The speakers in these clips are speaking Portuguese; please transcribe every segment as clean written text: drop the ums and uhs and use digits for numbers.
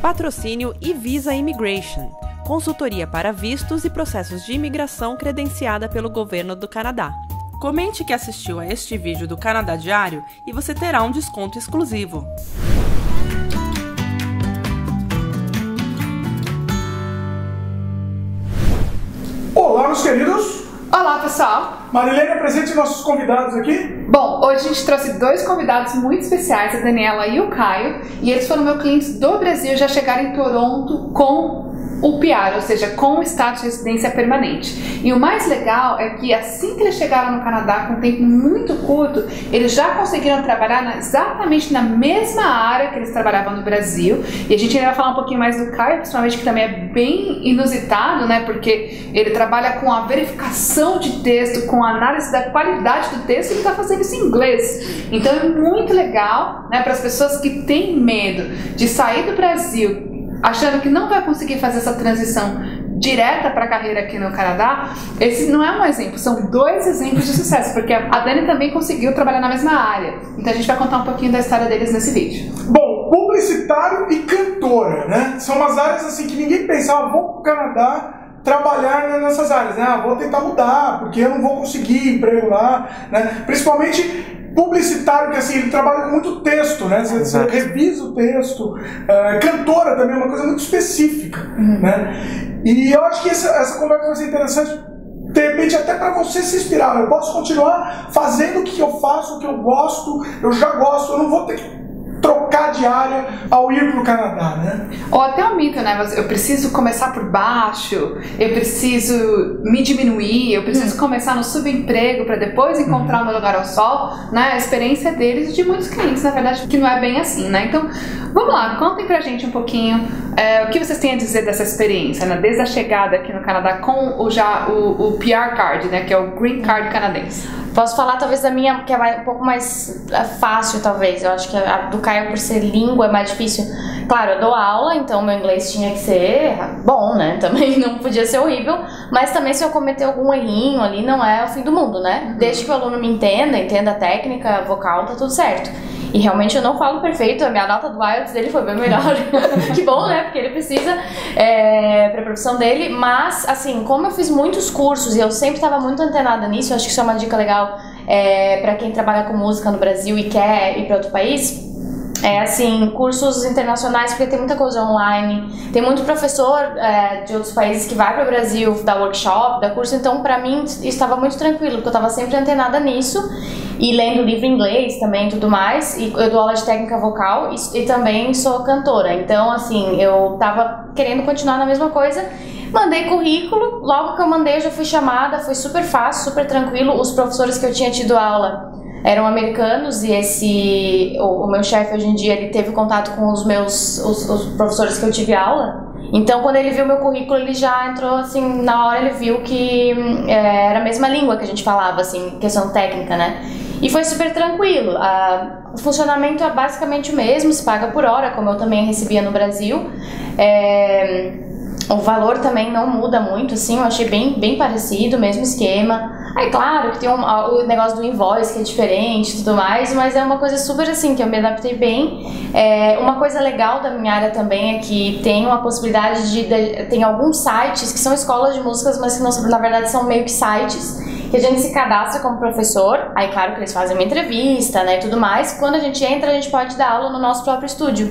Patrocínio e Visa Immigration, consultoria para vistos e processos de imigração credenciada pelo governo do Canadá. Comente que assistiu a este vídeo do Canadá Diário e você terá um desconto exclusivo. Olá, meus queridos! Olá, pessoal! Marilene, apresente nossos convidados aqui. Bom, hoje a gente trouxe dois convidados muito especiais, a Daniela e o Caio, e eles foram meus clientes do Brasil, já chegaram em Toronto com o PR, ou seja, com o status de residência permanente. E o mais legal é que assim que eles chegaram no Canadá, com um tempo muito curto, eles já conseguiram trabalhar exatamente na mesma área que eles trabalhavam no Brasil. E a gente ainda vai falar um pouquinho mais do Caio, principalmente, que também é bem inusitado, né? Porque ele trabalha com a verificação de texto, com a análise da qualidade do texto, e ele está fazendo isso em inglês. Então é muito legal, né, para as pessoas que têm medo de sair do Brasil achando que não vai conseguir fazer essa transição direta para a carreira aqui no Canadá. Esse não é um exemplo, são dois exemplos de sucesso, porque a Dani também conseguiu trabalhar na mesma área. Então a gente vai contar um pouquinho da história deles nesse vídeo. Bom, publicitário e cantora, né? São umas áreas assim que ninguém pensava, vou para o Canadá trabalhar nessas áreas, né? Vou tentar mudar, porque eu não vou conseguir emprego lá, né? Principalmente publicitário, que assim, ele trabalha com muito texto, né? Você revisa o texto. Cantora também é uma coisa muito específica, né? E eu acho que essa conversa vai ser interessante, de repente até para você se inspirar. Eu posso continuar fazendo o que eu faço, o que eu gosto, eu já gosto, eu não vou ter que trocar de área ao ir para o Canadá, né? Ou até o mito, né? Eu preciso começar por baixo, eu preciso me diminuir, eu preciso começar no subemprego para depois encontrar o meu lugar ao sol, né? A experiência deles e de muitos clientes, na verdade, que não é bem assim, né? Então, vamos lá, contem pra gente um pouquinho o que vocês têm a dizer dessa experiência, né? Desde a chegada aqui no Canadá com o PR Card, né? Que é o Green Card canadense. Posso falar talvez da minha, que é um pouco mais fácil, talvez. Eu acho que a do Caio, por ser língua, é mais difícil. Claro, eu dou aula, então meu inglês tinha que ser bom, né? Também não podia ser horrível. Mas também se eu cometer algum errinho ali, não é o fim do mundo, né? Desde que o aluno me entenda a técnica vocal, tá tudo certo. E realmente eu não falo perfeito, a minha nota do IELTS dele foi bem melhor. Que bom, né? Porque ele precisa pra profissão dele. Mas, assim, como eu fiz muitos cursos e eu sempre estava muito antenada nisso, eu acho que isso é uma dica legal pra quem trabalha com música no Brasil e quer ir para outro país. Assim, cursos internacionais, porque tem muita coisa online, tem muito professor de outros países que vai para o Brasil dar workshop, dar curso, então para mim estava muito tranquilo, porque eu estava sempre antenada nisso e lendo livro em inglês também e tudo mais, e eu dou aula de técnica vocal e também sou cantora, então assim, eu estava querendo continuar na mesma coisa. Mandei currículo, logo que eu mandei eu já fui chamada, foi super fácil, super tranquilo, os professores que eu tinha tido aula eram americanos e o meu chefe hoje em dia, ele teve contato com os professores que eu tive aula. Então quando ele viu meu currículo, ele já entrou assim, na hora ele viu que era a mesma língua que a gente falava, assim, questão técnica, né? E foi super tranquilo. O funcionamento é basicamente o mesmo, se paga por hora, como eu também recebia no Brasil. O valor também não muda muito, assim, eu achei bem parecido, mesmo esquema. Aí, claro que tem o negócio do invoice que é diferente e tudo mais, mas é uma coisa super assim, que eu me adaptei bem. Uma coisa legal da minha área também é que tem uma possibilidade tem alguns sites que são escolas de músicas, mas que não, na verdade são meio que sites, que a gente se cadastra como professor, aí claro que eles fazem uma entrevista, né, e tudo mais. Quando a gente entra, a gente pode dar aula no nosso próprio estúdio.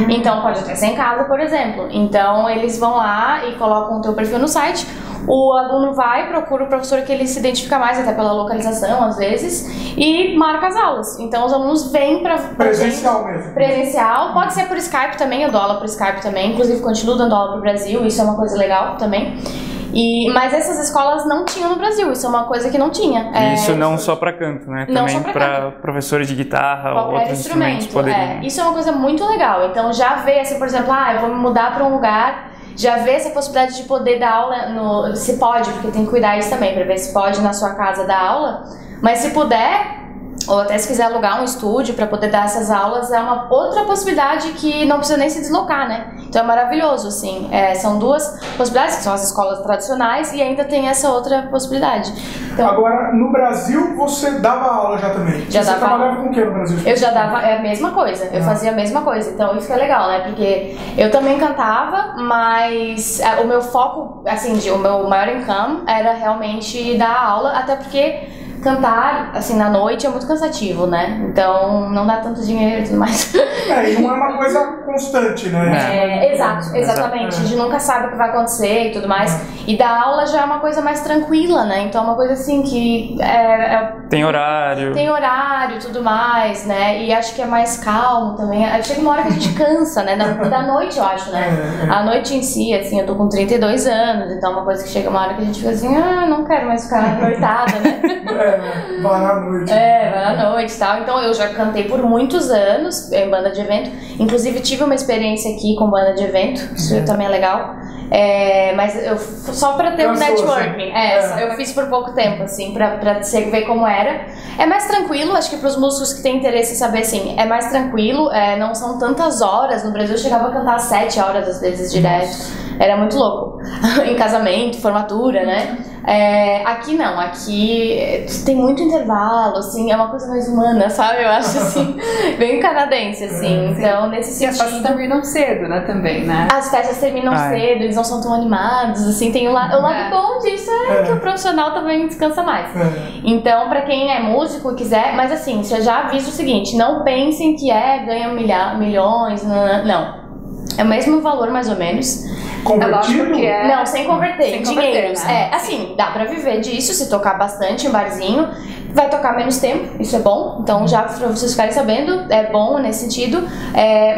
Então, pode até ser em casa, por exemplo. Então, eles vão lá e colocam o teu perfil no site, o aluno vai, procura o professor que ele se identifica mais, até pela localização, às vezes, e marca as aulas. Então, os alunos vêm pra presencial mesmo. Presencial, pode ser por Skype também, eu dou aula por Skype também, inclusive continuo dando aula pro Brasil, isso é uma coisa legal também. Mas essas escolas não tinham no Brasil, isso é uma coisa que não tinha. Isso não só para canto, né? Não também para professores de guitarra ou outros instrumentos poderiam. Isso é uma coisa muito legal. Então já vê, assim, por exemplo, eu vou me mudar para um lugar, já vê essa possibilidade de poder dar aula, se pode, porque tem que cuidar isso também, para ver se pode na sua casa dar aula, mas se puder, ou até se quiser alugar um estúdio para poder dar essas aulas, é uma outra possibilidade que não precisa nem se deslocar, né? Então é maravilhoso, assim. São duas possibilidades, que são as escolas tradicionais, e ainda tem essa outra possibilidade. Então, agora, no Brasil, você dava aula já também? Já você dava trabalhava com o que no Brasil? Eu já dava a mesma coisa, eu fazia a mesma coisa. Então isso que é legal, né? Porque eu também cantava, mas o meu foco, assim, o meu maior income era realmente dar aula, até porque cantar, assim, na noite é muito cansativo, né? Então não dá tanto dinheiro e tudo mais. E não é uma coisa constante, né? Exatamente. A gente nunca sabe o que vai acontecer e tudo mais. E dar aula já é uma coisa mais tranquila, né? Então é uma coisa assim que tem horário. Tem horário e tudo mais, né? E acho que é mais calmo também. Chega uma hora que a gente cansa, né? Da noite, eu acho, né? A noite em si, assim, eu tô com 32 anos, então é uma coisa que chega uma hora que a gente fica assim, não quero mais ficar noitada, né? Vai na noite. Vai na noite e tal. Então eu já cantei por muitos anos em banda de evento. Inclusive tive uma experiência aqui com banda de evento, isso também é legal. Mas só pra ter um networking. Eu fiz por pouco tempo, assim, pra ver como era. É mais tranquilo, acho que pros músicos que têm interesse em saber, assim, é mais tranquilo, não são tantas horas. No Brasil eu chegava a cantar 7 horas às vezes direto. Era muito louco. Em casamento, formatura, né? Aqui não, aqui tem muito intervalo, assim, é uma coisa mais humana, sabe? Eu acho, assim, bem canadense, assim. Então, nesse sentido... E as festas terminam cedo, né, também, né? As festas terminam cedo, eles não são tão animados, assim, tem o lado bom disso que o profissional também descansa mais. Então, pra quem é músico e quiser, mas assim, você já avisa o seguinte, não pensem que ganha milhões, não. É o mesmo valor, mais ou menos. Convertido? Não, sem converter, em dinheiros. Né? Assim, dá pra viver disso, se tocar bastante em barzinho. Vai tocar menos tempo, isso é bom. Então, já pra vocês ficarem sabendo, é bom nesse sentido.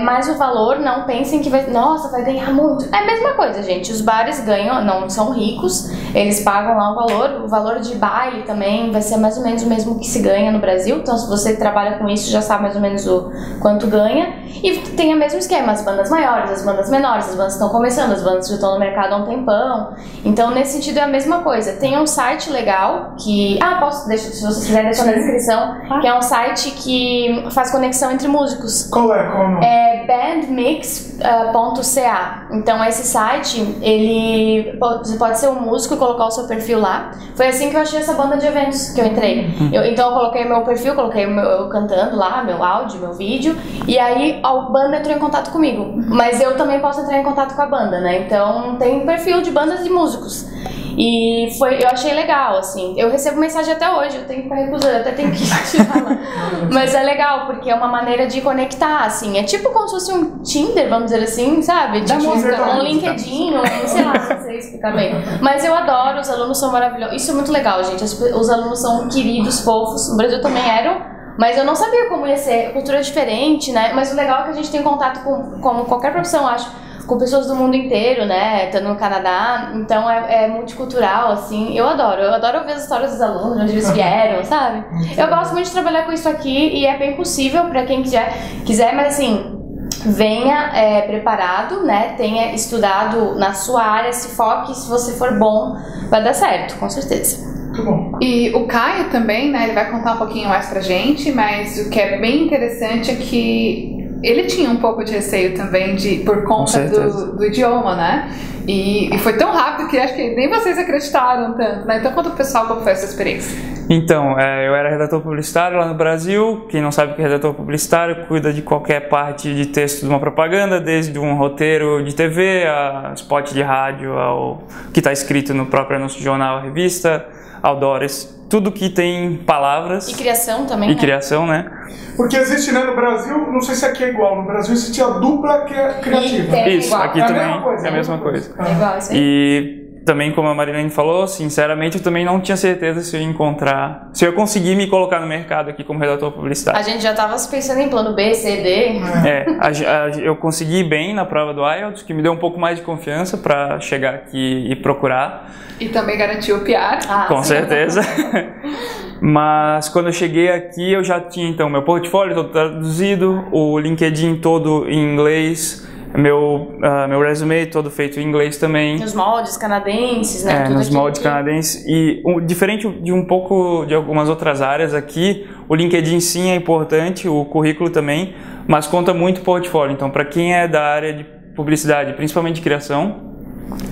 Mas o valor, não pensem que vai ganhar muito. É a mesma coisa, gente. Os bares ganham, não são ricos, eles pagam lá um valor. O valor de baile também vai ser mais ou menos o mesmo que se ganha no Brasil. Então, se você trabalha com isso, já sabe mais ou menos o quanto ganha. E tem o mesmo esquema, as bandas maiores, as bandas menores, as bandas que estão começando, as bandas que já estão no mercado há um tempão. Então, nesse sentido, é a mesma coisa. Tem um site legal que... se vocês quiserem deixar na descrição, que é um site que faz conexão entre músicos. Qual é? É bandmix.ca. Então, esse site, você pode ser um músico e colocar o seu perfil lá. Foi assim que eu achei essa banda de eventos que eu entrei. Então, eu coloquei meu perfil, eu cantando lá, meu áudio, meu vídeo, e aí a banda entrou em contato comigo. Mas eu também posso entrar em contato com a banda, né? Então, tem um perfil de bandas de músicos. E eu achei legal, assim. Eu recebo mensagem até hoje, eu tenho que ficar recusando, até tenho que tirar lá. Mas é legal, porque é uma maneira de conectar, assim. É tipo como se fosse um Tinder, vamos dizer assim, sabe? Tipo um LinkedIn, sei lá, não sei explicar bem. Mas eu adoro, os alunos são maravilhosos. Isso é muito legal, gente. Os alunos são queridos, fofos. No Brasil também eram. Mas eu não sabia como ia ser, cultura diferente, né? Mas o legal é que a gente tem contato com, como qualquer profissão, acho, com pessoas do mundo inteiro, né? Estando no Canadá, então é multicultural, assim. Eu adoro ouvir as histórias dos alunos, de onde eles vieram, sabe? Eu gosto muito de trabalhar com isso aqui e é bem possível pra quem quiser, mas assim, venha preparado, né? Tenha estudado na sua área, se foque, se você for bom, vai dar certo, com certeza. E o Caio também, né, ele vai contar um pouquinho mais pra gente, mas o que é bem interessante é que ele tinha um pouco de receio também por conta do idioma, né? E foi tão rápido que acho que nem vocês acreditaram tanto, né? Então conta pro pessoal como foi essa experiência. Então, eu era redator publicitário lá no Brasil. Quem não sabe o que é redator publicitário, cuida de qualquer parte de texto de uma propaganda, desde um roteiro de TV, a spot de rádio, ao que está escrito no próprio anúncio de jornal, revista, outdoors, tudo que tem palavras. E criação também, E criação, né? Porque existe, né, no Brasil, não sei se aqui é igual, no Brasil existe a dupla criativa. Isso, aqui também é a mesma coisa. É igual, isso aí. E também, como a Marilene falou, sinceramente, eu também não tinha certeza se eu ia conseguir me colocar no mercado aqui como redator publicitário. A gente já estava pensando em plano B, C, D. Eu consegui bem na prova do IELTS, que me deu um pouco mais de confiança para chegar aqui e procurar. E também garantiu o PR. Com certeza. Mas quando eu cheguei aqui, eu já tinha então meu portfólio todo traduzido, o LinkedIn todo em inglês, Meu resume todo feito em inglês também. Nos moldes canadenses, né? Nos moldes canadenses. E diferente de um pouco de algumas outras áreas aqui, o LinkedIn sim é importante, o currículo também, mas conta muito o portfólio. Então, para quem é da área de publicidade, principalmente de criação,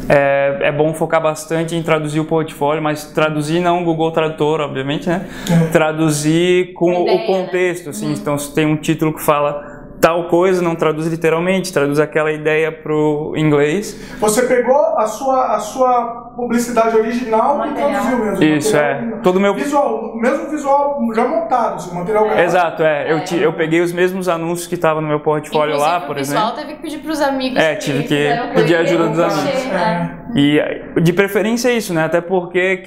é bom focar bastante em traduzir o portfólio, mas traduzir não Google Tradutor, obviamente, né? Traduzir com o contexto, assim. Então, se tem um título que fala tal coisa, não traduz literalmente, traduz aquela ideia pro inglês. Você pegou a sua publicidade original e traduziu mesmo. Isso, todo meu visual, mesmo visual já montado, assim, material gravado. Exato, eu peguei os mesmos anúncios que estavam no meu portfólio lá, por exemplo. O visual teve que pedir pros amigos. Tive que pedir ajuda dos amigos. E de preferência é isso, né? Até porque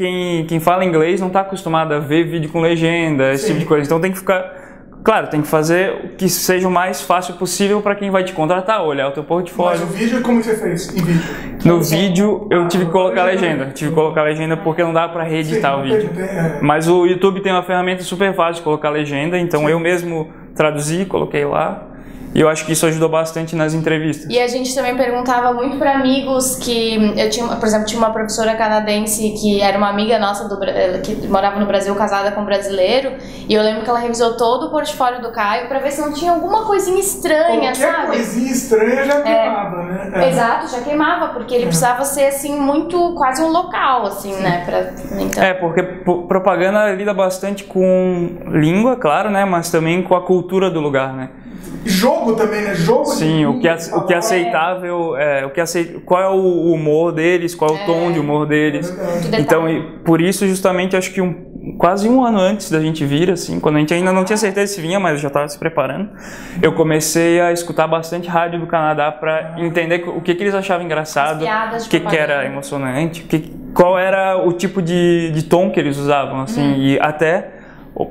quem fala inglês não está acostumado a ver vídeo com legenda, esse tipo de coisa. Então tem que ficar... Claro, tem que fazer o que seja o mais fácil possível para quem vai te contratar, olhar o teu portfólio. Mas o vídeo, como você fez em vídeo? No vídeo, eu tive que colocar legenda. Tive que colocar legenda porque não dá para reeditar o vídeo. Mas o YouTube tem uma ferramenta super fácil de colocar legenda, então eu mesmo traduzi, coloquei lá. E eu acho que isso ajudou bastante nas entrevistas. E a gente também perguntava muito para amigos que... Eu tinha, por exemplo, tinha uma professora canadense que era uma amiga nossa que morava no Brasil, casada com um brasileiro. E eu lembro que ela revisou todo o portfólio do Caio para ver se não tinha alguma coisinha estranha, Qualquer coisinha estranha já queimava, né? Exato, já queimava, porque ele precisava ser, assim, muito... Quase um local, assim, né? Então... porque propaganda lida bastante com língua, claro, né? Mas também com a cultura do lugar, né? Jogo também, né? Jogo. Sim, o que é aceitável, qual é o humor deles, qual é o tom de humor deles. Então, por isso, justamente, acho que quase um ano antes da gente vir, assim, quando a gente ainda não tinha certeza se vinha, mas eu já estava se preparando, eu comecei a escutar bastante rádio do Canadá para entender o que eles achavam engraçado, o que era emocionante, qual era o tipo de tom que eles usavam, assim, e até...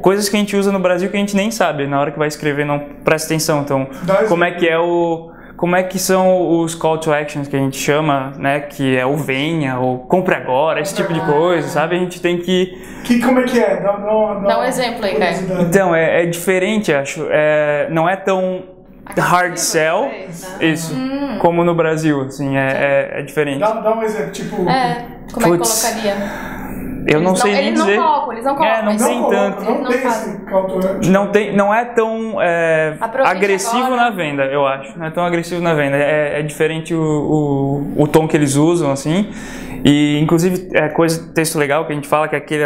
coisas que a gente usa no Brasil que a gente nem sabe, na hora que vai escrever não presta atenção. Então, como é que são os call to actions que a gente chama, né, que é o venha, ou compre agora, esse tipo de coisa, sabe? A gente tem como é que é? Dá um exemplo aí, Caio. Então, é diferente, acho. Não é tão hard sell, isso, como no Brasil, assim, é diferente. Dá um exemplo, tipo... como é que colocaria? Eu não sei nem dizer. Eles não colocam. Não tem tanto. Não é tão agressivo agora. na venda, eu acho. Não é tão agressivo na venda. É diferente o tom que eles usam, assim. E, inclusive, texto legal que a gente fala, que é aquele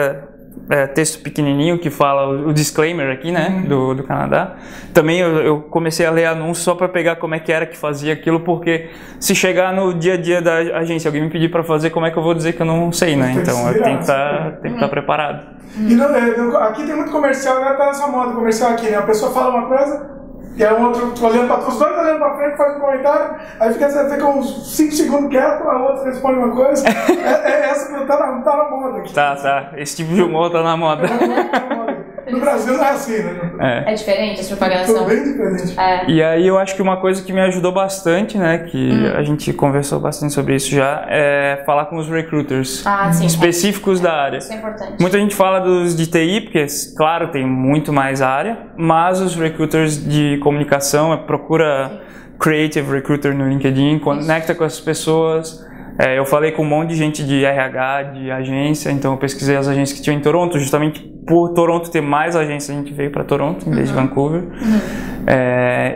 texto pequenininho que fala o disclaimer aqui, né, do Canadá. Também eu comecei a ler anúncios só para pegar como é que era que fazia aquilo, porque se chegar no dia a dia da agência, alguém me pedir para fazer, como é que eu vou dizer que eu não sei, né? Então eu tenho que estar preparado. E aqui tem muito comercial, né? Tá nessa moda comercial aqui, né? A pessoa fala uma coisa... E aí o outro olhando para os dois olhando para frente, faz um comentário, aí fica uns 5 segundos quieto, a outra responde uma coisa. Essa que tá na moda aqui. Tá. Esse tipo de humor tá na moda. No Brasil não é assim, né? É diferente as propagandas. Tudo bem diferente. E aí eu acho que uma coisa que me ajudou bastante, né, que a gente conversou bastante sobre isso já, é falar com os recruiters específicos da área. Isso é importante. Muita gente fala dos de TI, porque, claro, tem muito mais área, mas os recruiters de comunicação, procura Creative Recruiter no LinkedIn, conecta com as pessoas. Eu falei com um monte de gente de RH, de agência, então eu pesquisei as agências que tinham em Toronto, justamente por Toronto ter mais agências, a gente veio para Toronto, em vez de Vancouver.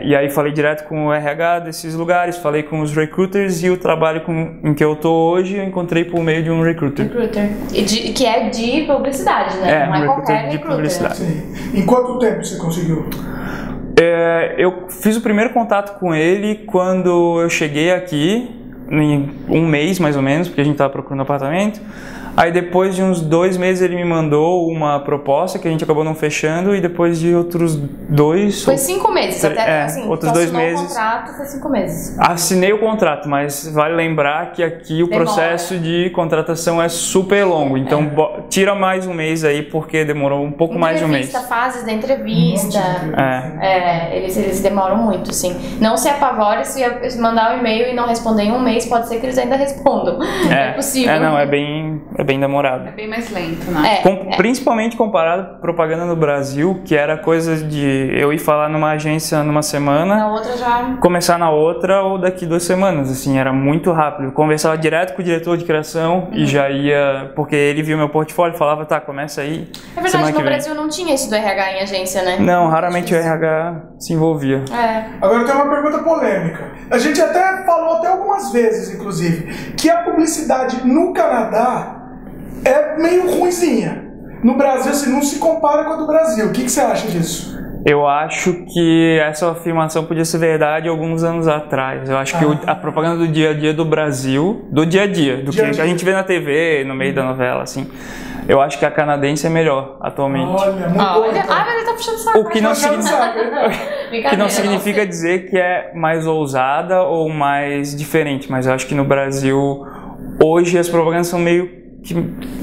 E aí falei direto com o RH desses lugares, falei com os recruiters, e o trabalho em que eu tô hoje eu encontrei por meio de um recruiter. Que é de publicidade, né? Não é qualquer de publicidade. Sim. Em quanto tempo você conseguiu? Eu fiz o primeiro contato com ele quando eu cheguei aqui, em um mês mais ou menos, porque a gente estava procurando apartamento. Aí depois de uns 2 meses ele me mandou uma proposta que a gente acabou não fechando, e depois de outros 2... Foi 5 meses, até assim, outros 2 meses. O contrato foi 5 meses. Assinei o contrato, mas vale lembrar que aqui o processo de contratação é super longo, então tira mais um mês aí, porque demorou um pouco mais de um mês. Fases da entrevista, eles demoram muito, sim. Não se apavore se mandar um e-mail e não responder em um mês, pode ser que eles ainda respondam. É possível. É bem é bem demorado. É bem mais lento, né? Principalmente comparado à propaganda no Brasil, que era coisa de eu ir falar numa agência numa semana, Na outra já... começar na outra ou daqui 2 semanas, assim, era muito rápido. Eu conversava direto com o diretor de criação e já ia, porque ele viu meu portfólio e falava, tá, começa aí. É verdade, no Brasil não tinha isso do RH em agência, né? Não, raramente o RH se envolvia. Agora eu tenho uma pergunta polêmica. A gente até falou algumas vezes, inclusive, que a publicidade no Canadá é meio ruinzinha. No Brasil, assim, não se compara com a do Brasil. O que você acha disso? Eu acho que essa afirmação podia ser verdade alguns anos atrás. Eu acho que a propaganda do dia a dia do Brasil, do dia a dia, do que a gente vê na TV, no meio da novela, assim, eu acho que a canadense é melhor atualmente. Olha, mudou. mas ele tá puxando saco. O que não significa dizer que é mais ousada ou mais diferente, mas eu acho que no Brasil, hoje, as propagandas são meio que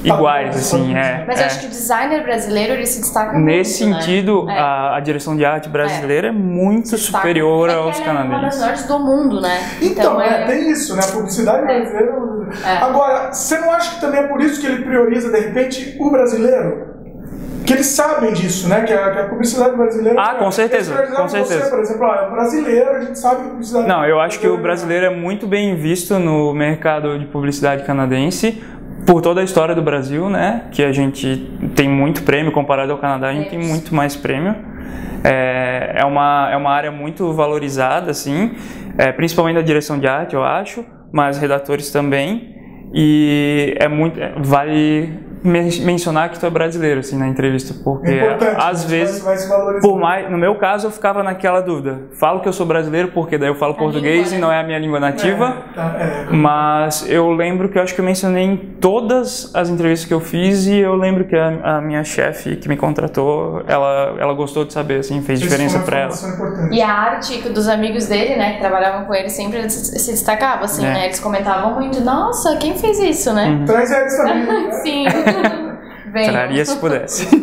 iguais, assim, Mas eu acho que o designer brasileiro, ele se destaca muito, nesse sentido, né? a direção de arte brasileira é muito superior aos canadenses. É uma das melhores do mundo, né? Então, tem isso, né? A publicidade brasileira... Agora, você não acha que também é por isso que ele prioriza, de repente, o brasileiro? Que eles sabem disso, né? Que a publicidade brasileira... Com certeza, com certeza. Você, por exemplo, é brasileiro, a gente sabe que a publicidade... Não, eu acho que o brasileiro é muito bem visto no mercado de publicidade canadense, por toda a história do Brasil, né? Que a gente tem muito prêmio comparado ao Canadá, a gente tem muito mais prêmio. É uma área muito valorizada, assim, principalmente na direção de arte, eu acho, mas redatores também. E vale mencionar que tu é brasileiro, assim, na entrevista, porque às vezes, no meu caso, eu ficava naquela dúvida. Falo que eu sou brasileiro porque daí eu falo português e não é a minha língua nativa, mas eu lembro que eu acho que eu mencionei em todas as entrevistas que eu fiz e eu lembro que a minha chefe que me contratou, ela gostou de saber, assim, fez diferença pra ela. E a arte dos amigos dele, né, que trabalhavam com ele, sempre se destacava, assim, né, eles comentavam muito, nossa, quem fez isso, né? Traz eles também, né? Sim. Traria se pudesse.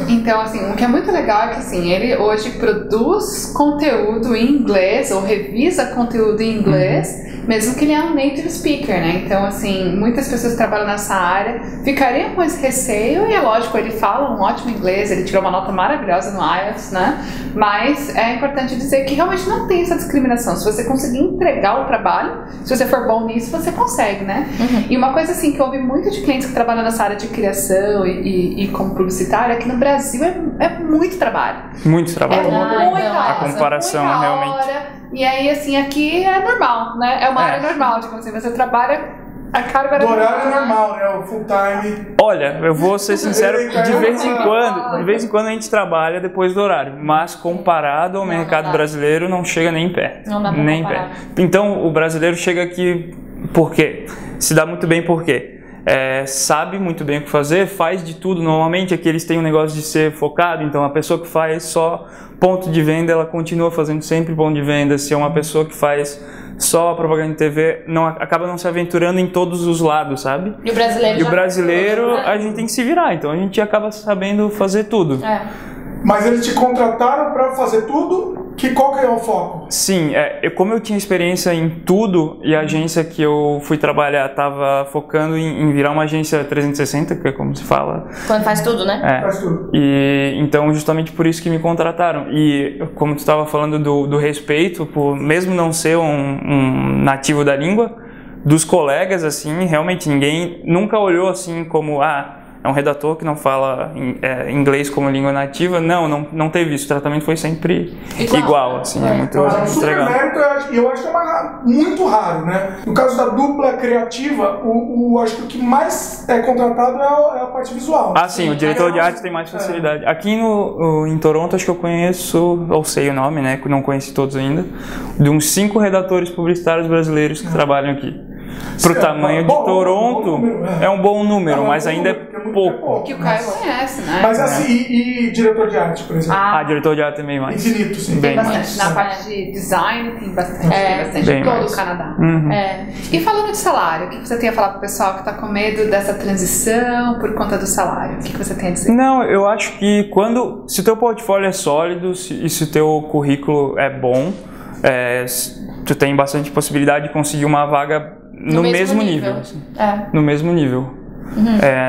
Então, assim, o que é muito legal é que, assim, ele hoje produz conteúdo em inglês ou revisa conteúdo em inglês, mesmo que ele é um native speaker, né? Então, assim, muitas pessoas que trabalham nessa área ficariam com esse receio e, é lógico, ele fala um ótimo inglês, ele tirou uma nota maravilhosa no IELTS, né? Mas é importante dizer que realmente não tem essa discriminação. Se você conseguir entregar o trabalho, se você for bom nisso, você consegue, né? E uma coisa, assim, que eu ouvi muito de clientes que trabalham nessa área de criação e como publicitário é que no Brasil é muito trabalho. Muito trabalho. A comparação é realmente... E aí, assim, aqui é normal, né? É uma área normal, tipo assim, você trabalha a carga... Do horário é normal, né? O full time... Olha, eu vou ser sincero, de vez em quando a gente trabalha depois do horário, mas comparado ao mercado brasileiro não chega nem perto. Não dá pra nem comparar. perto. Então, o brasileiro chega aqui por quê? Se dá muito bem por quê? Sabe muito bem o que fazer, faz de tudo. Normalmente aqui eles têm um negócio de ser focado, então a pessoa que faz só ponto de venda, ela continua fazendo sempre ponto de venda. Se é uma pessoa que faz só propaganda de TV, acaba não se aventurando em todos os lados, sabe? E o brasileiro a gente tem que se virar, então a gente acaba sabendo fazer tudo. Mas eles te contrataram para fazer tudo? Qual que é o foco? Sim, como eu tinha experiência em tudo e a agência que eu fui trabalhar estava focando em virar uma agência 360, que é como se fala. Quando faz tudo, né? Faz tudo. E então justamente por isso que me contrataram. E como tu estava falando do respeito, por mesmo não ser um nativo da língua, dos colegas, assim, realmente ninguém nunca olhou assim como, é um redator que não fala inglês como língua nativa. Não teve isso. O tratamento foi sempre igual, assim, é muito legal. Eu acho que é muito raro, né? No caso da dupla criativa, acho que o que mais é contratado é a parte visual. Sim, o diretor de arte tem mais facilidade. Aqui em Toronto, acho que eu conheço, ou sei o nome, né? Não conheci todos ainda, de uns 5 redatores publicitários brasileiros que trabalham aqui. Pro tamanho de Toronto, é um bom número, mas ainda é pouco. Que o Caio conhece, né? Mas assim, e diretor de arte, por exemplo? Diretor de arte também mais. Infinito, sim. Tem Bem bastante. mais. Na parte de design tem bastante. Bem Em todo mais. o Canadá. E E falando de salário, o que você tem a falar pro pessoal que tá com medo dessa transição por conta do salário? O que você tem a dizer? Não, eu acho que se o teu portfólio é sólido e se o teu currículo é bom, tu tem bastante possibilidade de conseguir uma vaga no mesmo nível. Assim. No mesmo nível.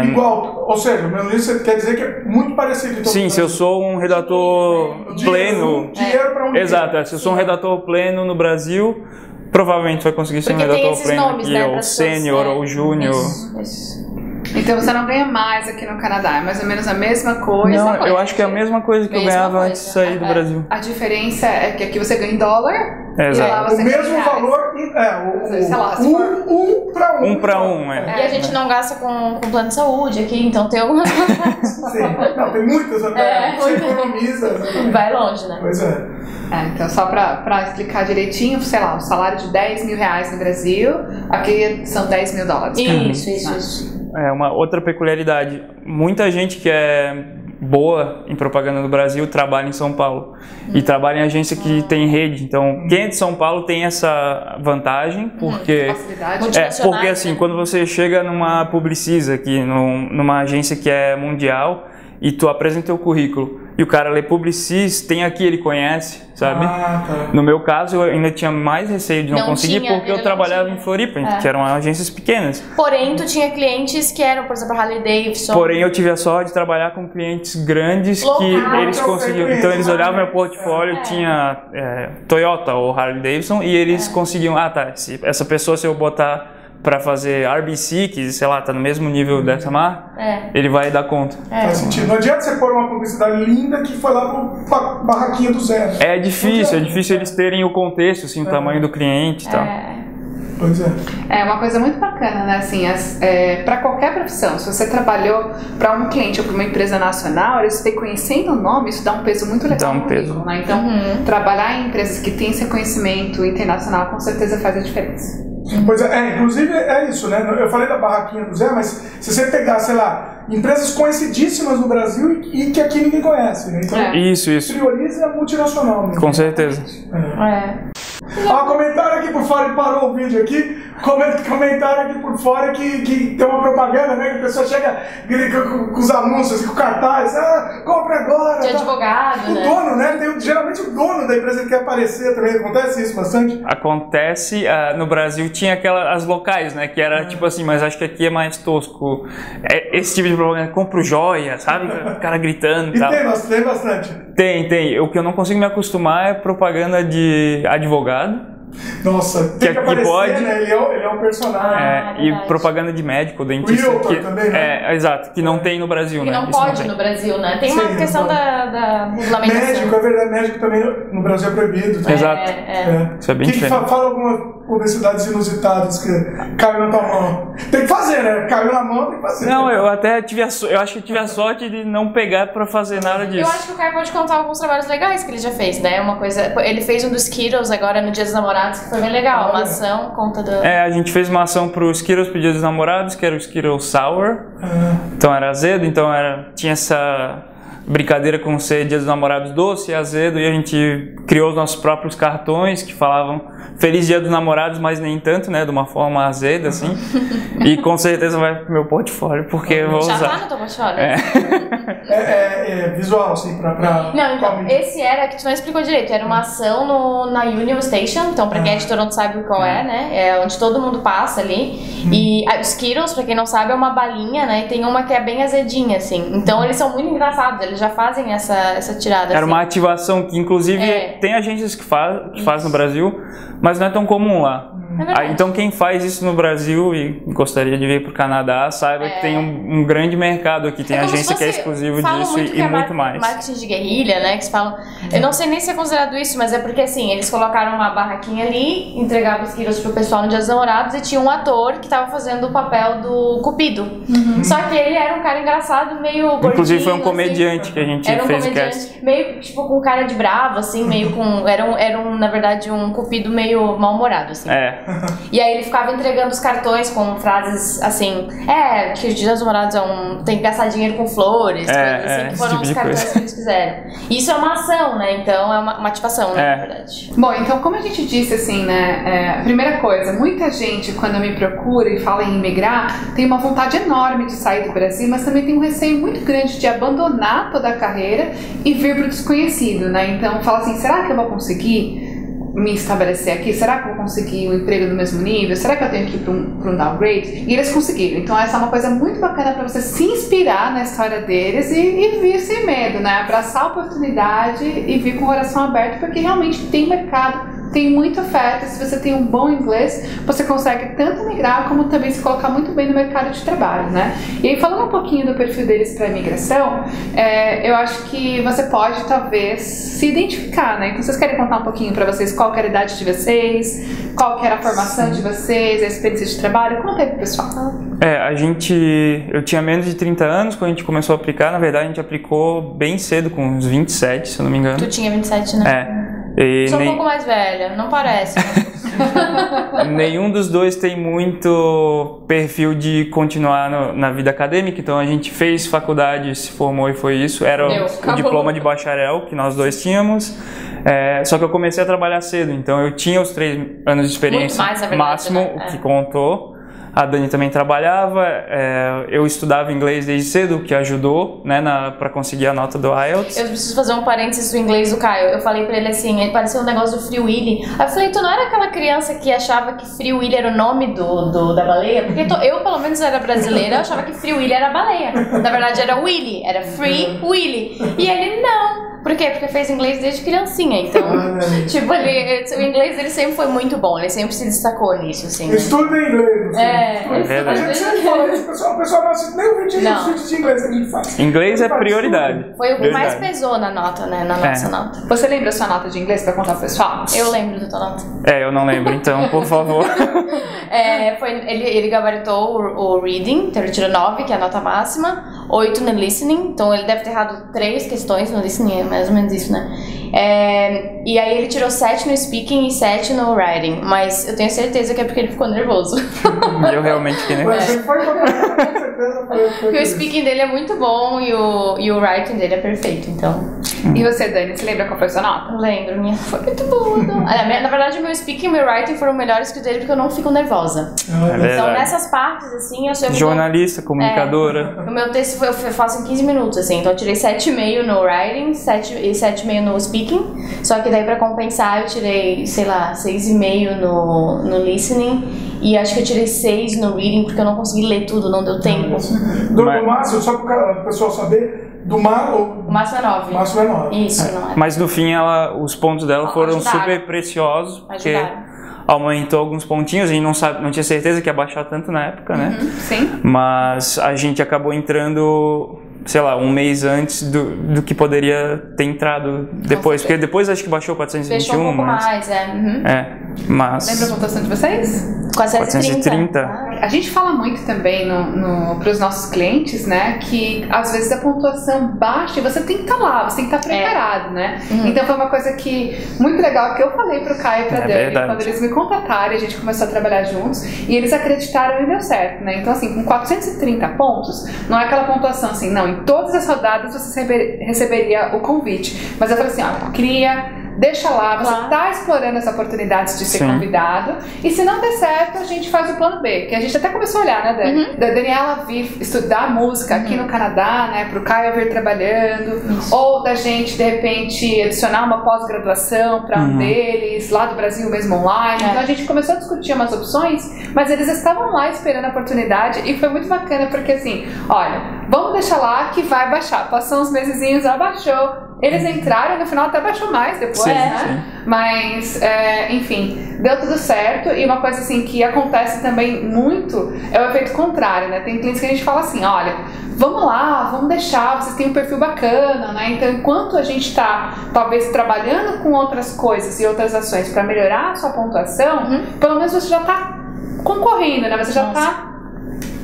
Igual, ou seja, o meu nível você quer dizer que é muito parecido. Então, sim, se eu sou um redator pleno... Dinheiro para um exato, se eu sou um redator pleno no Brasil, provavelmente vai conseguir ser um redator pleno nomes, aqui, ou sênior, ou júnior. Isso. Então você não ganha mais aqui no Canadá, é mais ou menos a mesma coisa? Não, eu acho que é a mesma coisa que eu ganhava antes de sair do Brasil. A diferença é que aqui você ganha em dólar, e lá você o mesmo valor, um para um. E a gente não gasta com plano de saúde aqui, então tem algumas vantagens. Sim, não, tem muitas vantagens, você economiza. Vai longe, né? Pois é. Então só para explicar direitinho, sei lá, um salário de 10 mil reais no Brasil, aqui são 10 mil dólares. Isso. Uma outra peculiaridade, muita gente que é boa em propaganda no Brasil trabalha em São Paulo e trabalha em agência que tem rede, então quem é de São Paulo tem essa vantagem porque porque assim, quando você chega numa Publiciza aqui, numa agência que é mundial e tu apresenta o currículo e o cara lê Publicis, tem aqui, ele conhece, sabe? No meu caso, eu ainda tinha mais receio de não conseguir porque eu trabalhava em Floripa, que eram agências pequenas. Porém, tu tinha clientes que eram, por exemplo, Harley Davidson. Porém, eu tive a sorte de trabalhar com clientes grandes que eles conseguiam. Então, eles olhavam meu portfólio, tinha Toyota ou Harley Davidson, e eles conseguiam, essa pessoa, se eu botar para fazer RBC, que sei lá, tá no mesmo nível dessa marca, ele vai dar conta. Faz sentido. Não adianta você pôr uma publicidade linda que foi lá pra barraquinha do zero. É difícil eles terem o contexto, assim, o tamanho do cliente e tal. Pois é uma coisa muito bacana, né? Assim, para qualquer profissão, se você trabalhou para um cliente ou para uma empresa nacional, você conhecendo o nome, isso dá um peso muito legal no currículo, né? Então, trabalhar em empresas que têm esse conhecimento internacional com certeza faz a diferença. Pois inclusive é isso, né? Eu falei da barraquinha do Zé, mas se você pegar, sei lá, empresas conhecidíssimas no Brasil e que aqui ninguém conhece, né? Então, isso. Prioriza a multinacional mesmo. Com certeza. Comentaram aqui por fora, ele parou o vídeo aqui, comentaram aqui por fora que tem uma propaganda, né? Que a pessoa chega com os anúncios, com cartazes, compra agora. De advogado, né? O dono, né? Geralmente o dono da empresa que quer aparecer também. Acontece isso bastante? Acontece. No Brasil tinha as locais, né? Que era tipo assim, mas acho que aqui é mais tosco. Esse tipo de propaganda, compro joia, sabe? O cara gritando e tal. Tem bastante. Tem. O que eu não consigo me acostumar é propaganda de advogado. Nossa, tem que aparecer, pode, né? Ele é um personagem. E propaganda de médico, dentista. O também, né? Exato, que não tem no Brasil, né? Que não pode no Brasil, né? Tem uma questão da regulamentação. Médico, é verdade, médico também no Brasil é proibido. Tá? Exato. Isso é bem diferente. Fala algumas publicidades inusitadas que caiu na tua mão. Tem que fazer, né? Caiu na mão, tem que fazer. Não, eu até tive eu acho que tive a sorte de não pegar pra fazer nada disso. Eu acho que o Caio pode contar alguns trabalhos legais que ele já fez, né? Uma coisa, ele fez um dos Skittles agora no Dia dos Namorados, que foi bem legal. Uma ação, conta do... a gente fez uma ação pro Skittles pro Dia dos Namorados, que era o Skittles Sour. Então era azedo, então tinha essa brincadeira com ser Dia dos Namorados doce e azedo, e a gente criou os nossos próprios cartões que falavam Feliz Dia dos Namorados, mas nem tanto, né? De uma forma azeda, assim. E com certeza vai pro meu portfólio, porque eu vou usar. Já tá no teu portfólio? Visual, assim, pra... Não, então, esse era, que tu não explicou direito, era uma ação na Union Station, então pra quem é de Toronto sabe qual né? É onde todo mundo passa ali. E os Skittles, pra quem não sabe, é uma balinha, né? E tem uma que é bem azedinha, assim. Então eles são muito engraçados, eles já fazem essa tirada. Era uma ativação que, inclusive, tem agências que faz no Brasil, mas não é tão comum lá. Então quem faz isso no Brasil e gostaria de vir para o Canadá, saiba que tem um grande mercado aqui, tem agência que é exclusiva disso e muito mais. Marketing de guerrilha, né, que se falam. Eu não sei nem se é considerado isso, mas é porque assim, eles colocaram uma barraquinha ali, entregavam os quilos pro pessoal no Dia dos Namorados e tinha um ator que estava fazendo o papel do Cupido. Só que ele era um cara engraçado, meio gordinho. Inclusive foi um comediante assim, que a gente fez o cast. Meio tipo com cara de bravo, assim, meio com... Era na verdade um Cupido meio mal-humorado, assim. E aí ele ficava entregando os cartões com frases assim, que o Dia dos Namorados tem que gastar dinheiro com flores, coisas assim, que foram tipo os cartões que eles fizeram. Isso é uma ação, né? Então é uma ativação, né, na verdade. Bom, então como a gente disse assim, né, primeira coisa, muita gente quando me procura e fala em imigrar, tem uma vontade enorme de sair do Brasil, mas também tem um receio muito grande de abandonar toda a carreira e vir para o desconhecido, né? Então fala assim, será que eu vou conseguir? me estabelecer aqui? Será que eu vou conseguir um emprego no mesmo nível? Será que eu tenho que ir para um downgrade? E eles conseguiram. Então essa é uma coisa muito bacana para você se inspirar na história deles e vir sem medo, né? Abraçar a oportunidade e vir com o coração aberto, porque realmente tem mercado, tem muita oferta. Se você tem um bom inglês, você consegue tanto migrar como também se colocar muito bem no mercado de trabalho, né? E aí, falando um pouquinho do perfil deles para a imigração, eu acho que você pode talvez se identificar, né? Então vocês querem contar um pouquinho para vocês qual que era a idade de vocês, qual que era a formação de vocês, a experiência de trabalho? Conta aí pro pessoal. Eu tinha menos de 30 anos quando a gente começou a aplicar. Na verdade, a gente aplicou bem cedo, com uns 27, se eu não me engano. Tu tinha 27, né? Sou um pouco mais velha, não parece. Nenhum dos dois tem muito perfil de continuar na vida acadêmica, então a gente fez faculdade, se formou e foi isso. Era o diploma de bacharel que nós dois tínhamos. Só que eu comecei a trabalhar cedo, então eu tinha os 3 anos de experiência muito mais, na verdade, máximo, né? o que contou. A Dani também trabalhava, eu estudava inglês desde cedo, o que ajudou, né, para conseguir a nota do IELTS. Eu preciso fazer um parênteses do inglês do Caio. Eu falei pra ele assim, ele parecia um negócio do Free Willy. Aí eu falei, tu não era aquela criança que achava que Free Willy era o nome da baleia? Porque eu, pelo menos, era brasileira, eu achava que Free Willy era baleia. Na verdade, era Willy, era Free Willy. E ele, não. Por quê? Porque fez inglês desde criancinha, então, tipo, o inglês dele sempre foi muito bom, ele sempre se destacou nisso, assim. Estuda inglês. A gente sempre fala isso, o pessoal não assiste nem o vídeo de inglês que a gente faz. Inglês é prioridade. Foi o que mais pesou na nota, né, na nossa nota. Você lembra a sua nota de inglês pra contar pro pessoal? Eu lembro da tua nota. Eu não lembro, então, por favor. Ele gabaritou o reading, então ele tirou 9, que é a nota máxima, 8 no listening, então ele deve ter errado 3 questões no listening, mais ou menos isso, né? E aí ele tirou 7 no speaking e 7 no writing, mas eu tenho certeza que é porque ele ficou nervoso. Eu realmente fiquei nervoso. Porque o speaking dele é muito bom e o writing dele é perfeito, então... E você, Dani, você lembra qual foi a sua nota? Eu lembro, minha foi muito boa. Na verdade, o meu speaking e o meu writing foram melhores que o dele porque eu não fico nervosa. Então nessas partes, assim, eu sou... Jornalista, comunicadora. O meu texto eu faço em 15 minutos, assim, então eu tirei 7,5 no writing e 7,5 no speaking, só que daí pra compensar eu tirei, sei lá, 6,5 no listening e acho que eu tirei 6 no reading porque eu não consegui ler tudo, não deu tempo. Do máximo, só para o pessoal saber, o máximo é 9. O máximo é 9. Isso, não é. Mas no fim, os pontos dela foram super preciosos, porque aumentou alguns pontinhos, a gente não tinha certeza que ia baixar tanto na época, né? Sim. Mas a gente acabou entrando, sei lá, um mês antes do que poderia ter entrado depois, porque depois acho que baixou 421, Fechou um pouco mais, mas... Lembra a pontuação de vocês? 430. A gente fala muito também para os nossos clientes, né, que às vezes a pontuação baixa e você tem que estar lá, você tem que estar preparado, né? Então foi uma coisa que muito legal que eu falei pro Caio e pra Dani quando eles me contataram, a gente começou a trabalhar juntos e eles acreditaram e deu certo, né? Então assim, com 430 pontos, não é aquela pontuação assim, não, em todas as rodadas você receberia o convite. Mas eu falei assim, deixa lá, você está explorando as oportunidades de ser convidado. E se não der certo, a gente faz o plano B, que a gente até começou a olhar, né, Dani? Da Daniela vir estudar música aqui no Canadá, né, pro Caio vir trabalhando, ou da gente, de repente, adicionar uma pós-graduação para um deles, lá do Brasil mesmo online. Então a gente começou a discutir umas opções, mas eles estavam lá esperando a oportunidade e foi muito bacana, porque assim, olha, vamos deixar lá que vai baixar. Passou uns mesezinhos, abaixou. Eles entraram, no final até baixou mais depois, né? Sim. Mas, enfim, deu tudo certo. E uma coisa assim que acontece também muito é o efeito contrário, né? Tem clientes que a gente fala assim, olha, vamos lá, vamos deixar, vocês têm um perfil bacana, né? Então, enquanto a gente está, talvez, trabalhando com outras coisas e outras ações para melhorar a sua pontuação, pelo menos você já está concorrendo, né? Você já está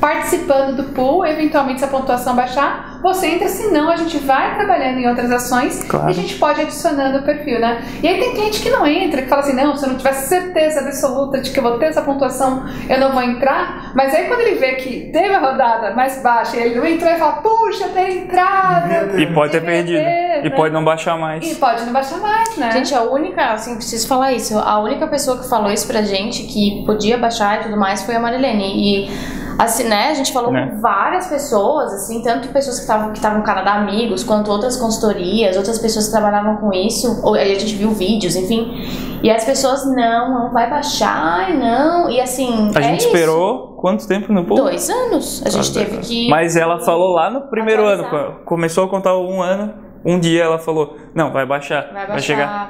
participando do pool, eventualmente se a pontuação baixar, você entra, senão a gente vai trabalhando em outras ações e a gente pode ir adicionando o perfil, né? E aí tem cliente que não entra, que fala assim, não, se eu não tiver certeza absoluta de que eu vou ter essa pontuação, eu não vou entrar, mas aí quando ele vê que teve a rodada mais baixa e ele não entrou, ele fala, puxa, ter entrado! E pode ter perdido, e pode não baixar mais. E pode não baixar mais, né? Gente, a única, assim, preciso falar isso, a única pessoa que falou isso pra gente, que podia baixar e tudo mais, foi a Marilene, e Assim, né? A gente falou com várias pessoas, assim, tanto pessoas que estavam no Canadá, amigos, quanto outras consultorias, outras pessoas que trabalhavam com isso. Ou, aí a gente viu vídeos, enfim. E as pessoas, não vai baixar, não. E assim, a gente esperou quanto tempo no pool? 2 anos. A gente teve que... Mas ela falou lá no primeiro ano, começou a contar 1 ano. Um dia ela falou, não, vai baixar, vai chegar.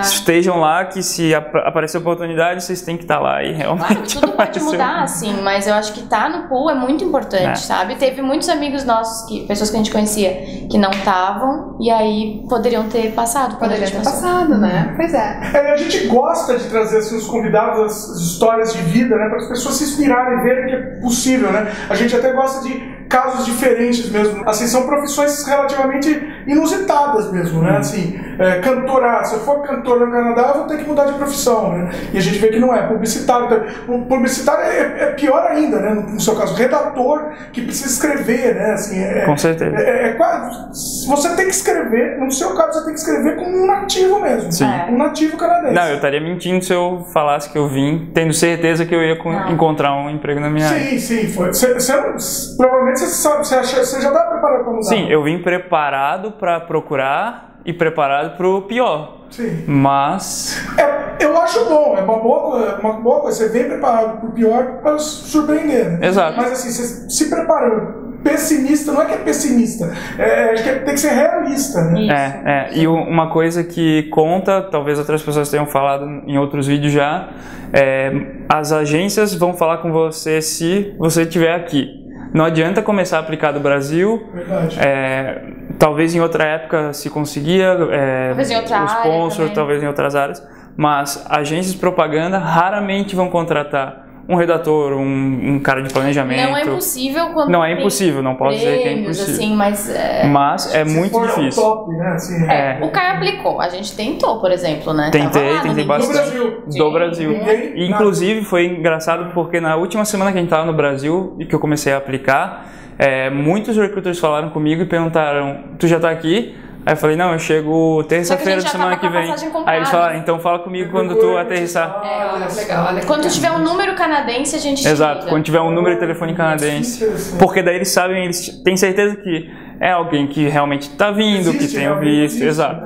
Estejam lá que se aparecer oportunidade, vocês têm que estar lá e realmente... Claro, tudo pode mudar, assim, mas eu acho que estar no pool é muito importante, sabe? Teve muitos amigos nossos, pessoas que a gente conhecia, que não estavam e aí poderiam ter passado. Poderiam ter passado, né? Pois é. A gente gosta de trazer assim, os convidados, as histórias de vida, né? Para as pessoas se inspirarem e verem que é possível, né? A gente até gosta de casos diferentes mesmo. Assim, são profissões relativamente inusitadas mesmo, né? Assim, cantora, se eu for cantor no Canadá, eu vou ter que mudar de profissão, né? E a gente vê que não é. Publicitário, então, publicitário é pior ainda, né? No seu caso, redator que precisa escrever, né? Assim, com certeza. Você tem que escrever, no seu caso, você tem que escrever como um nativo mesmo. Sim. Um nativo canadense. Não, eu estaria mentindo se eu falasse que eu vim, tendo certeza que eu ia encontrar um emprego na minha área. Sim, foi. Provavelmente você já está preparado para mudar. Sim, eu vim preparado para procurar e preparado para o pior. Sim. Mas... eu acho bom, é uma boa coisa. Você vem preparado para o pior para surpreender. Né? Exato. Mas assim, você se preparando. Pessimista, não é que é pessimista, acho que tem que ser realista, né? E uma coisa que conta, talvez outras pessoas tenham falado em outros vídeos já, as agências vão falar com você se você estiver aqui. Não adianta começar a aplicar do Brasil. Verdade. Talvez em outra época se conseguia, talvez em outra o sponsor, área talvez em outras áreas, mas agências de propaganda raramente vão contratar um redator, um cara de planejamento. Não é impossível quando não é impossível, não posso dizer que é impossível. Assim, mas é muito difícil. Top, né? Assim, o Caio aplicou, a gente tentou, por exemplo, né? Tentei bastante. Do Brasil. Inclusive foi engraçado porque na última semana que a gente estava no Brasil e que eu comecei a aplicar, muitos recruiters falaram comigo e perguntaram, tu já está aqui? Aí eu falei, não, eu chego terça-feira da semana que vem. Aí eles falaram, então fala comigo quando tu aterrissar. Legal. Quando tiver um número canadense, a gente Exato, quando tiver um número de telefone canadense. Porque daí eles sabem, eles têm certeza que é alguém que realmente está vindo, que tem o visto. Exato.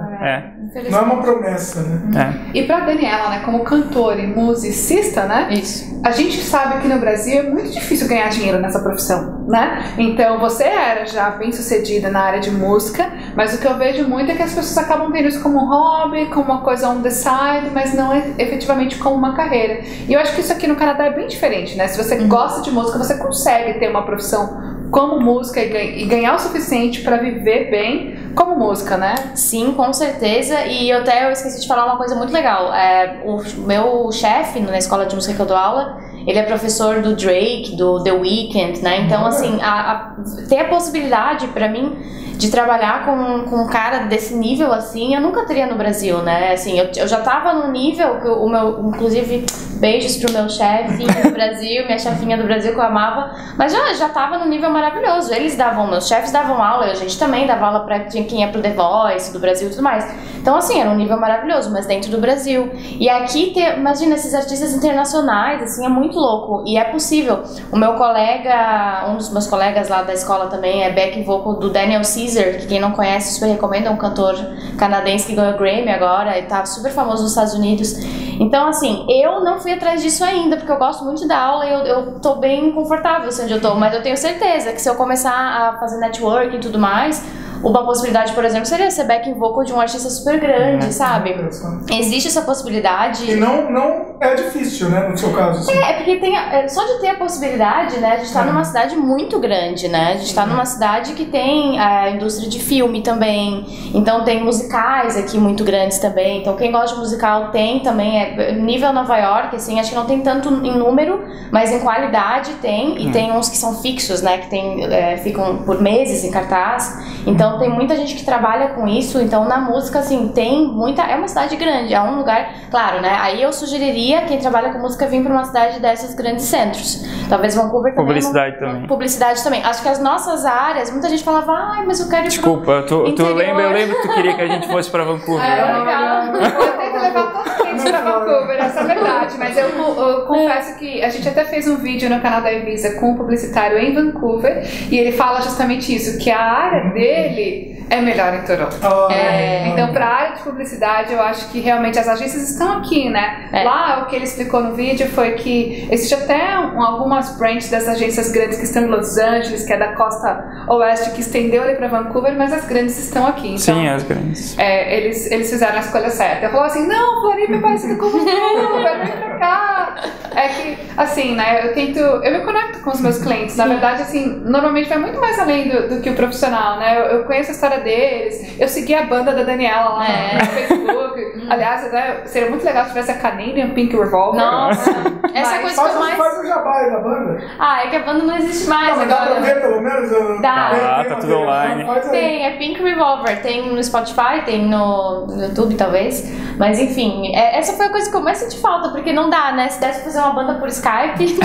Não é uma promessa, né? E pra Daniela, né, como cantora e musicista, né? Isso. A gente sabe que no Brasil é muito difícil ganhar dinheiro nessa profissão, né? Então você era já bem sucedida na área de música, mas o que eu vejo muito é que as pessoas acabam tendo isso como um hobby, como uma coisa on the side, mas não é efetivamente como uma carreira. E eu acho que isso aqui no Canadá é bem diferente, né? Se você gosta de música, você consegue ter uma profissão como música e ganhar o suficiente para viver bem como música, né? Sim, com certeza. E eu esqueci de falar uma coisa muito legal. O meu chefe na escola de música que eu dou aula, ele é professor do Drake, do The Weeknd, né? Então, assim, ter a possibilidade para mim de trabalhar com um cara desse nível, assim, eu nunca teria no Brasil, né? Assim, eu já tava no nível que inclusive, beijos pro meu chefe do Brasil, minha chefinha do Brasil que eu amava, mas já tava no nível maravilhoso. Meus chefes davam aula, a gente também dava aula pra quem ia pro The Voice, do Brasil e tudo mais. Então, assim, era um nível maravilhoso, mas dentro do Brasil. E aqui, imagina, esses artistas internacionais, assim, é muito louco. E é possível. O meu colega, um dos meus colegas lá da escola também, é back vocal do Daniel Caesar, que quem não conhece, super recomendo, é um cantor canadense que ganhou Grammy agora e tá super famoso nos Estados Unidos. Então, assim, eu não fui atrás disso ainda, porque eu gosto muito de dar aula e eu tô bem confortável assim onde eu tô, mas eu tenho certeza que se eu começar a fazer networking e tudo mais, uma possibilidade, por exemplo, seria ser backing vocal de um artista super grande, sabe? Existe essa possibilidade. E não é difícil, né, no seu caso. Assim. Porque só de ter a possibilidade, né, a gente tá numa cidade muito grande, né? A gente tá numa cidade que tem a indústria de filme também, então tem musicais aqui muito grandes também, então quem gosta de musical tem também, nível Nova York, assim, acho que não tem tanto em número, mas em qualidade tem, e tem uns que são fixos, né, que ficam por meses em cartaz, então tem muita gente que trabalha com isso, então na música, assim, é uma cidade grande, é um lugar, claro, né, aí eu sugeriria quem trabalha com música vir para uma cidade dessas grandes centros, talvez Vancouver também. Publicidade também, acho que as nossas áreas, muita gente falava, mas eu quero ir Desculpa, eu lembro que tu queria que a gente fosse para Vancouver. Legal. Eu tento levar todos os clientes para Vancouver, essa é a verdade. verdade, mas eu confesso que a gente até fez um vídeo no canal da Evisa com um publicitário em Vancouver e ele fala justamente isso, que a área dele é melhor em Toronto. Então, para a área de publicidade, eu acho que realmente as agências estão aqui, né? Lá, o que ele explicou no vídeo foi que existe até algumas branches das agências grandes que estão em Los Angeles, que é da costa oeste, que estendeu ali para Vancouver, mas as grandes estão aqui. Então, sim, as grandes. Eles fizeram a escolha certa. Eu falou assim, não, Floripa é parecido com Vancouver, vem pra cá. É que, assim, né, eu me conecto com os meus clientes. Na verdade, assim, normalmente vai muito mais além do que o profissional, né? Eu conheço a história deles, eu segui a banda da Daniela lá no Facebook. Aliás, né, seria muito legal se tivesse a Canadian Pink Revolver. Nossa, essa coisa que eu mais... Faz o jabá aí da banda. É que a banda não existe mais Mas agora. dá pra ver, pelo menos? Dá. Tá tudo online. Tem, é Pink Revolver, tem no Spotify, tem no YouTube talvez, mas enfim, essa foi a coisa que eu mais senti falta, porque não dá, né, se desse pra fazer uma banda por Skype,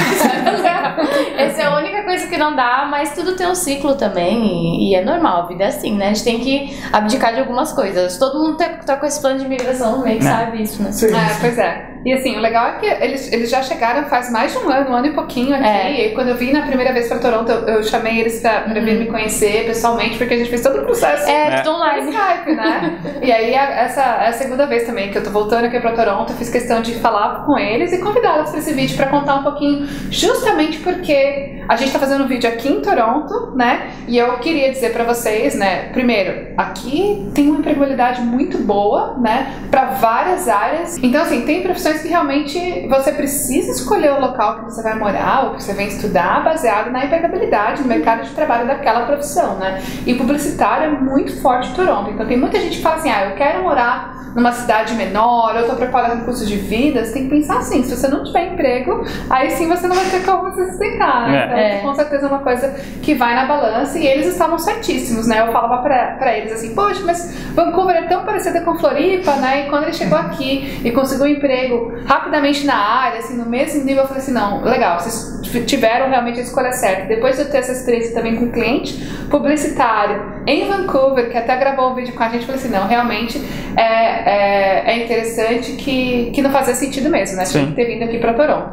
essa é a única coisa que não dá, mas tudo tem um ciclo também, e é normal, a vida é assim, né, a gente tem que abdicar de algumas coisas, todo mundo tá com esse plano de imigração, meio que sabe isso, né? Sim. Pois é. E assim, o legal é que eles já chegaram faz mais de um ano e pouquinho aqui. E quando eu vim na primeira vez pra Toronto, eu chamei eles pra vir me conhecer pessoalmente, porque a gente fez todo o processo tudo online. Skype, né? E aí, essa é a segunda vez também que eu tô voltando aqui pra Toronto. Eu fiz questão de falar com eles e convidá-los pra esse vídeo pra contar um pouquinho, justamente porque a gente tá fazendo um vídeo aqui em Toronto, né? E eu queria dizer pra vocês, né? Primeiro, aqui tem uma empregabilidade muito boa, né? Pra várias áreas. Então, assim, tem profissões que realmente você precisa escolher o local que você vai morar ou que você vem estudar baseado na empregabilidade no mercado de trabalho daquela profissão, né? E publicitário é muito forte em Toronto. Então tem muita gente que fala assim, eu quero morar numa cidade menor, eu tô preparada com custo de vida. Você tem que pensar assim, se você não tiver emprego, aí sim você não vai ter como se sustentar, né? Então, com certeza é uma coisa que vai na balança e eles estavam certíssimos, né? Eu falava pra eles assim, poxa, mas Vancouver é tão parecida com Floripa, né? E quando ele chegou aqui e conseguiu um emprego rapidamente na área, assim, no mesmo nível, eu falei assim, não, legal, vocês tiveram realmente a escolha certa. Depois de eu ter essa experiência também com cliente publicitário em Vancouver, que até gravou um vídeo com a gente, eu falei assim, não, realmente é interessante que não fazia sentido mesmo, né? Tinha que ter vindo aqui pra Toronto.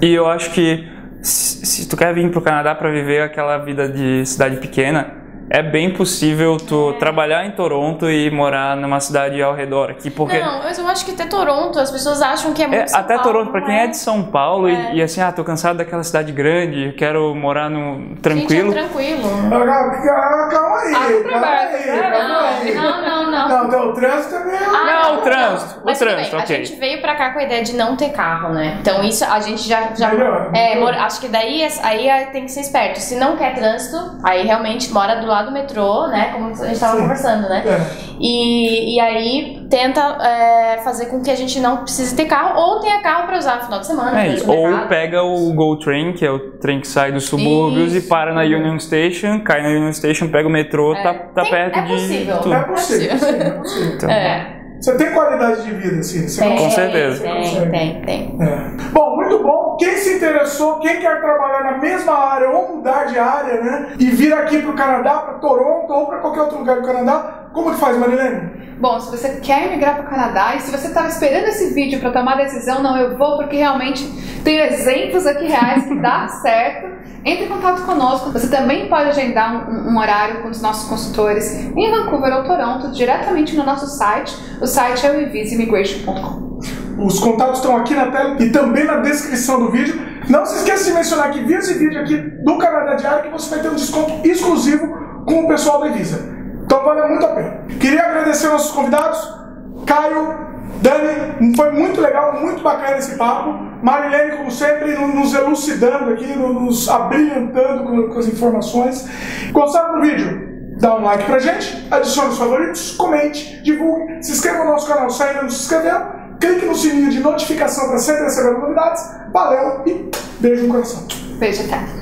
E eu acho que se tu quer vir pro Canadá pra viver aquela vida de cidade pequena, é bem possível tu trabalhar em Toronto e morar numa cidade ao redor aqui, porque... Não, mas eu acho que até Toronto, as pessoas acham que é muito São até Paulo, Toronto, pra quem é de São Paulo e assim, tô cansado daquela cidade grande, quero morar no tranquilo. Gente, é tranquilo. Calma aí, calma aí. Não. Então o trânsito também é... Não, o trânsito, Mas tudo bem, ok. A gente veio pra cá com a ideia de não ter carro, né? Então isso a gente já acho que daí aí tem que ser esperto. Se não quer trânsito, aí realmente mora do lado do metrô, né? Como a gente tava conversando, né? E aí tenta fazer com que a gente não precise ter carro ou tenha carro pra usar no final de semana. Ou pega o GO Train, que é o trem que sai dos subúrbios e para na Union Station, cai na Union Station, pega o metrô, tá perto de tudo. É possível. Então, você tem qualidade de vida, assim? Com certeza. Tem. Bom, muito bom. Quem se interessou, quem quer trabalhar na mesma área ou mudar de área, né? E vir aqui pro Canadá, pra Toronto ou pra qualquer outro lugar do Canadá, como que faz, Marilene? Bom, se você quer emigrar para o Canadá e se você estava esperando esse vídeo para tomar a decisão, não, eu vou porque realmente tenho exemplos aqui reais que dá certo, entre em contato conosco. Você também pode agendar um horário com os nossos consultores em Vancouver ou Toronto, diretamente no nosso site. O site é o evisaimmigration.com. Os contatos estão aqui na tela e também na descrição do vídeo. Não se esqueça de mencionar que via esse vídeo aqui do Canadá Diário que você vai ter um desconto exclusivo com o pessoal da Evisa. Então vale muito a pena. Queria agradecer aos nossos convidados, Caio, Dani, foi muito legal, muito bacana esse papo. Marilene, como sempre, nos elucidando aqui, nos abrilhantando com as informações. Gostaram do vídeo? Dá um like pra gente, adicione os favoritos, comente, divulgue, se inscreva no nosso canal se ainda não se inscreveu, clique no sininho de notificação para sempre receber novidades. Valeu e beijo no coração. Beijo, até.